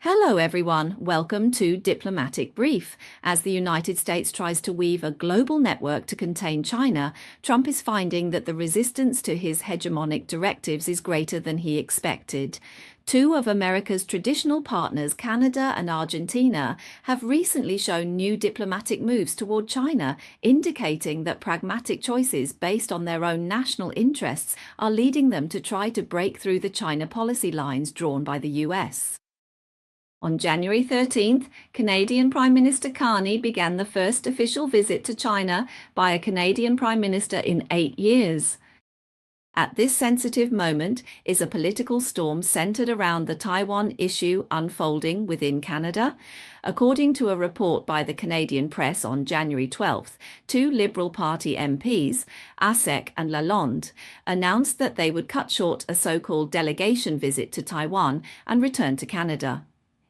Hello everyone, welcome to Diplomatic Brief. As the United States tries to weave a global network to contain China, Trump is finding that the resistance to his hegemonic directives is greater than he expected. Two of America's traditional partners, Canada and Argentina, have recently shown new diplomatic moves toward China, indicating that pragmatic choices based on their own national interests are leading them to try to break through the China policy lines drawn by the US. On January 13th, Canadian Prime Minister Carney began the first official visit to China by a Canadian Prime Minister in 8 years. At this sensitive moment is a political storm centered around the Taiwan issue unfolding within Canada. According to a report by the Canadian press on January 12th, two Liberal Party MPs, Asek and Lalonde, announced that they would cut short a so-called delegation visit to Taiwan and return to Canada.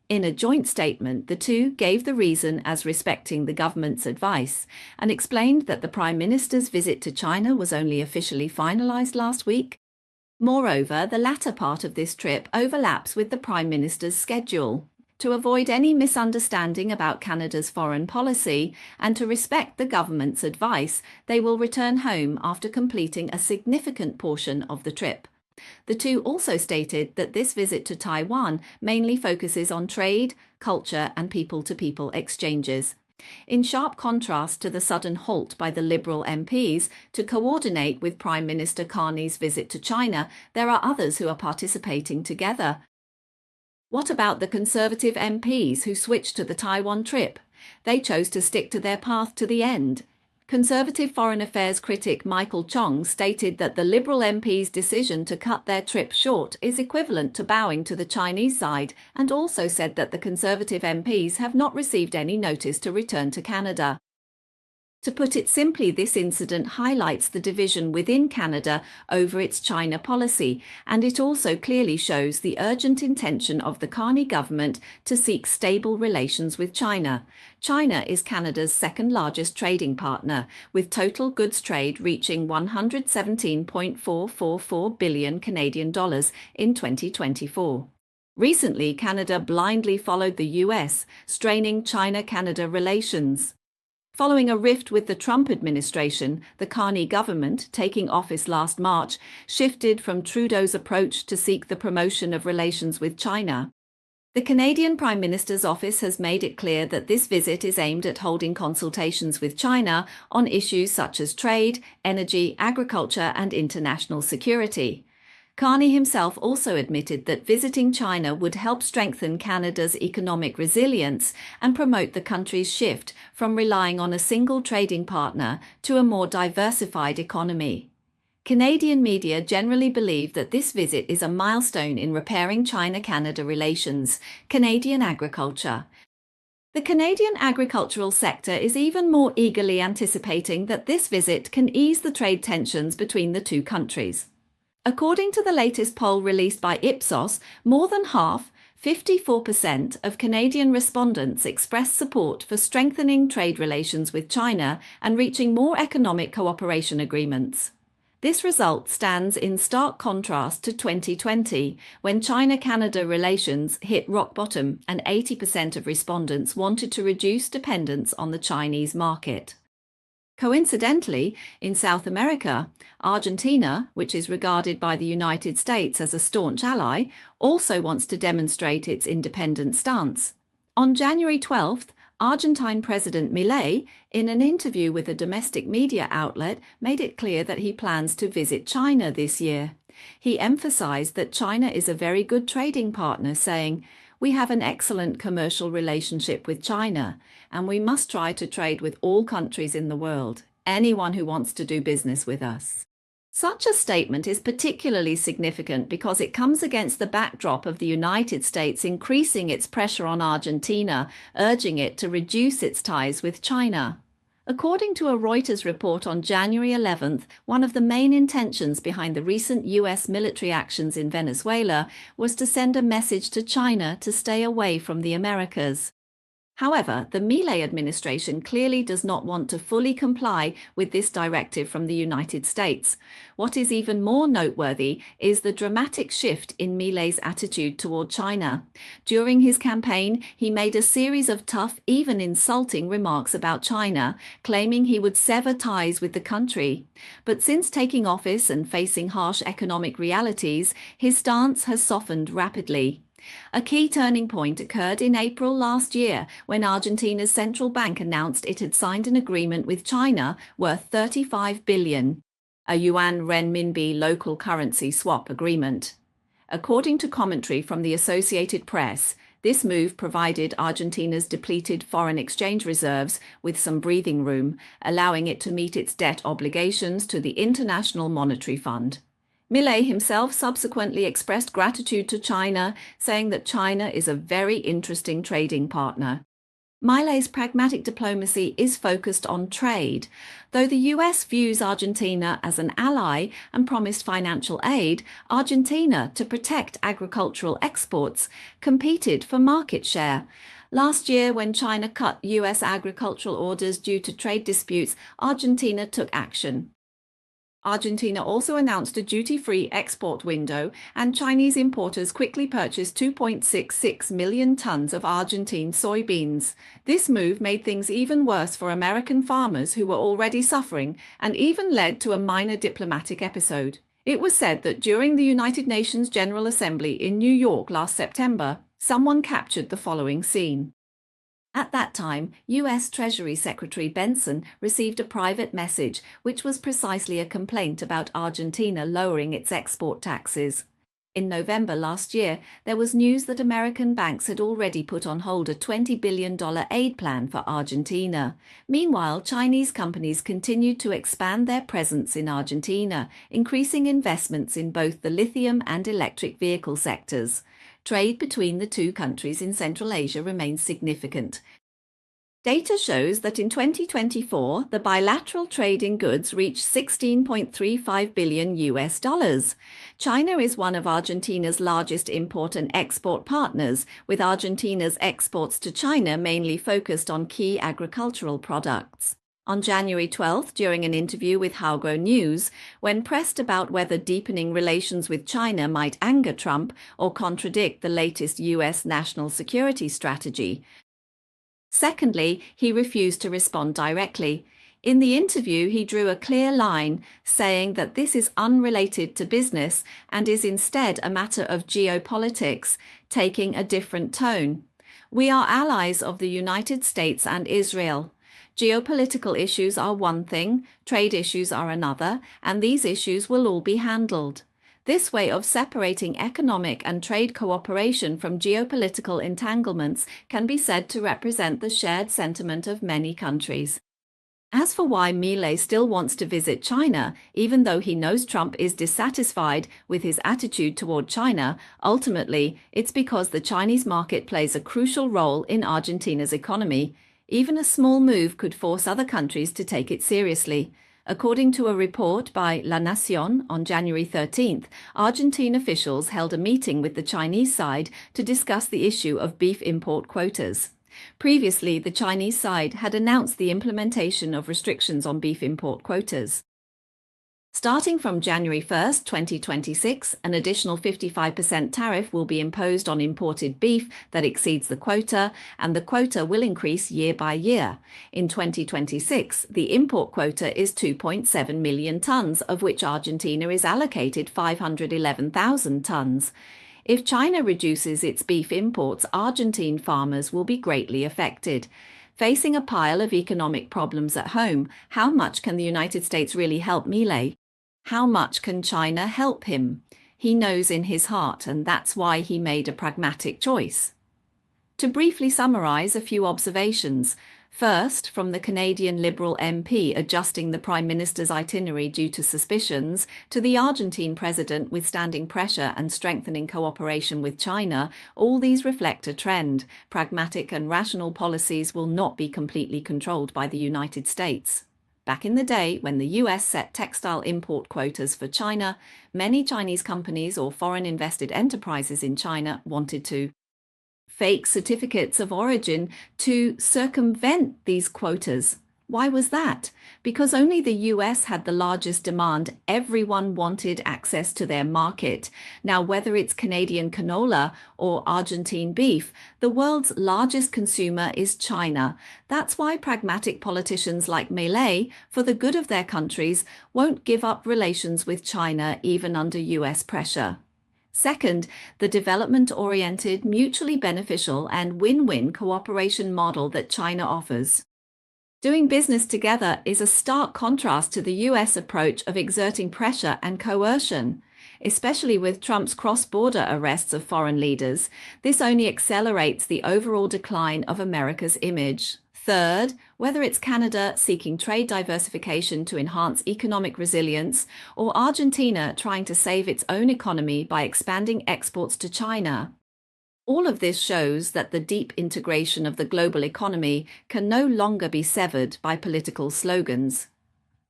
In a joint statement, the two gave the reason as respecting the government's advice and explained that the Prime Minister's visit to China was only officially finalized last week. Moreover, the latter part of this trip overlaps with the Prime Minister's schedule. To avoid any misunderstanding about Canada's foreign policy and to respect the government's advice, they will return home after completing a significant portion of the trip. The two also stated that this visit to Taiwan mainly focuses on trade, culture, and people-to-people exchanges. In sharp contrast to the sudden halt by the Liberal MPs to coordinate with Prime Minister Carney's visit to China, there are others who are participating together. What about the Conservative MPs who switched to the Taiwan trip? They chose to stick to their path to the end. Conservative foreign affairs critic Michael Chong stated that the Liberal MP's decision to cut their trip short is equivalent to bowing to the Chinese side, and also said that the Conservative MPs have not received any notice to return to Canada. To put it simply, this incident highlights the division within Canada over its China policy, and it also clearly shows the urgent intention of the Carney government to seek stable relations with China. China is Canada's second-largest trading partner, with total goods trade reaching $117.444 billion Canadian dollars in 2024. Recently, Canada blindly followed the US, straining China-Canada relations. Following a rift with the Trump administration, the Carney government, taking office last March, shifted from Trudeau's approach to seek the promotion of relations with China. The Canadian Prime Minister's office has made it clear that this visit is aimed at holding consultations with China on issues such as trade, energy, agriculture, and international security. Carney himself also admitted that visiting China would help strengthen Canada's economic resilience and promote the country's shift from relying on a single trading partner to a more diversified economy. Canadian media generally believe that this visit is a milestone in repairing China-Canada relations. Canadian agriculture. The Canadian agricultural sector is even more eagerly anticipating that this visit can ease the trade tensions between the two countries. According to the latest poll released by Ipsos, more than half, 54% of Canadian respondents expressed support for strengthening trade relations with China and reaching more economic cooperation agreements. This result stands in stark contrast to 2020, when China-Canada relations hit rock bottom and 80% of respondents wanted to reduce dependence on the Chinese market. Coincidentally, in South America, Argentina, which is regarded by the United States as a staunch ally, also wants to demonstrate its independent stance. On January 12th, Argentine President Milei, in an interview with a domestic media outlet, made it clear that he plans to visit China this year. He emphasized that China is a very good trading partner, saying, "We have an excellent commercial relationship with China, and we must try to trade with all countries in the world, anyone who wants to do business with us." Such a statement is particularly significant because it comes against the backdrop of the United States increasing its pressure on Argentina, urging it to reduce its ties with China. According to a Reuters report on January 11th, one of the main intentions behind the recent US military actions in Venezuela was to send a message to China to stay away from the Americas. However, the Milei administration clearly does not want to fully comply with this directive from the United States. What is even more noteworthy is the dramatic shift in Milei's attitude toward China. During his campaign, he made a series of tough, even insulting remarks about China, claiming he would sever ties with the country. But since taking office and facing harsh economic realities, his stance has softened rapidly. A key turning point occurred in April last year when Argentina's central bank announced it had signed an agreement with China worth 35 billion, a yuan-renminbi local currency swap agreement. According to commentary from the Associated Press, this move provided Argentina's depleted foreign exchange reserves with some breathing room, allowing it to meet its debt obligations to the International Monetary Fund. Milei himself subsequently expressed gratitude to China, saying that China is a very interesting trading partner. Milei's pragmatic diplomacy is focused on trade. Though the US views Argentina as an ally and promised financial aid, Argentina, to protect agricultural exports, competed for market share. Last year, when China cut US agricultural orders due to trade disputes, Argentina took action. Argentina also announced a duty-free export window, and Chinese importers quickly purchased 2.66 million tons of Argentine soybeans. This move made things even worse for American farmers who were already suffering, and even led to a minor diplomatic episode. It was said that during the United Nations General Assembly in New York last September, someone captured the following scene. At that time, U.S. Treasury Secretary Benson received a private message which was precisely a complaint about Argentina lowering its export taxes. In November last year, there was news that American banks had already put on hold a $20 billion aid plan for Argentina. Meanwhile, Chinese companies continued to expand their presence in Argentina, increasing investments in both the lithium and electric vehicle sectors. Trade between the two countries in Central Asia remains significant. Data shows that in 2024, the bilateral trade in goods reached $16.35 billion. China is one of Argentina's largest import and export partners, with Argentina's exports to China mainly focused on key agricultural products. On January 12th, during an interview with Haoguo News, when pressed about whether deepening relations with China might anger Trump or contradict the latest U.S. national security strategy. Secondly, he refused to respond directly. In the interview, he drew a clear line, saying that this is unrelated to business and is instead a matter of geopolitics, taking a different tone. We are allies of the United States and Israel. Geopolitical issues are one thing, trade issues are another, and these issues will all be handled. This way of separating economic and trade cooperation from geopolitical entanglements can be said to represent the shared sentiment of many countries. As for why Milei still wants to visit China, even though he knows Trump is dissatisfied with his attitude toward China, ultimately, it's because the Chinese market plays a crucial role in Argentina's economy. Even a small move could force other countries to take it seriously. According to a report by La Nación on January 13th, Argentine officials held a meeting with the Chinese side to discuss the issue of beef import quotas. Previously, the Chinese side had announced the implementation of restrictions on beef import quotas. Starting from January 1, 2026, an additional 55% tariff will be imposed on imported beef that exceeds the quota, and the quota will increase year by year. In 2026, the import quota is 2.7 million tons, of which Argentina is allocated 511,000 tons. If China reduces its beef imports, Argentine farmers will be greatly affected. Facing a pile of economic problems at home, how much can the United States really help Milei? How much can China help him? He knows in his heart, and that's why he made a pragmatic choice. To briefly summarize a few observations. First, from the Canadian Liberal MP adjusting the Prime Minister's itinerary due to suspicions, to the Argentine president withstanding pressure and strengthening cooperation with China, all these reflect a trend. Pragmatic and rational policies will not be completely controlled by the United States. Back in the day, when the US set textile import quotas for China, many Chinese companies or foreign invested enterprises in China wanted to fake certificates of origin to circumvent these quotas. Why was that? Because only the US had the largest demand. Everyone wanted access to their market. Now, whether it's Canadian canola or Argentine beef, the world's largest consumer is China. That's why pragmatic politicians like Milei, for the good of their countries, won't give up relations with China even under US pressure. Second, the development-oriented, mutually beneficial and win-win cooperation model that China offers. Doing business together is a stark contrast to the US approach of exerting pressure and coercion. Especially with Trump's cross-border arrests of foreign leaders, this only accelerates the overall decline of America's image. Third, whether it's Canada seeking trade diversification to enhance economic resilience, or Argentina trying to save its own economy by expanding exports to China, all of this shows that the deep integration of the global economy can no longer be severed by political slogans.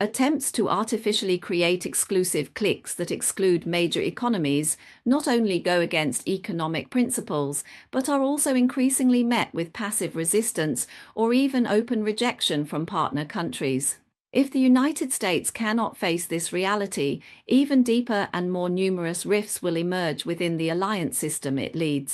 Attempts to artificially create exclusive cliques that exclude major economies not only go against economic principles, but are also increasingly met with passive resistance or even open rejection from partner countries. If the United States cannot face this reality, even deeper and more numerous rifts will emerge within the alliance system it leads.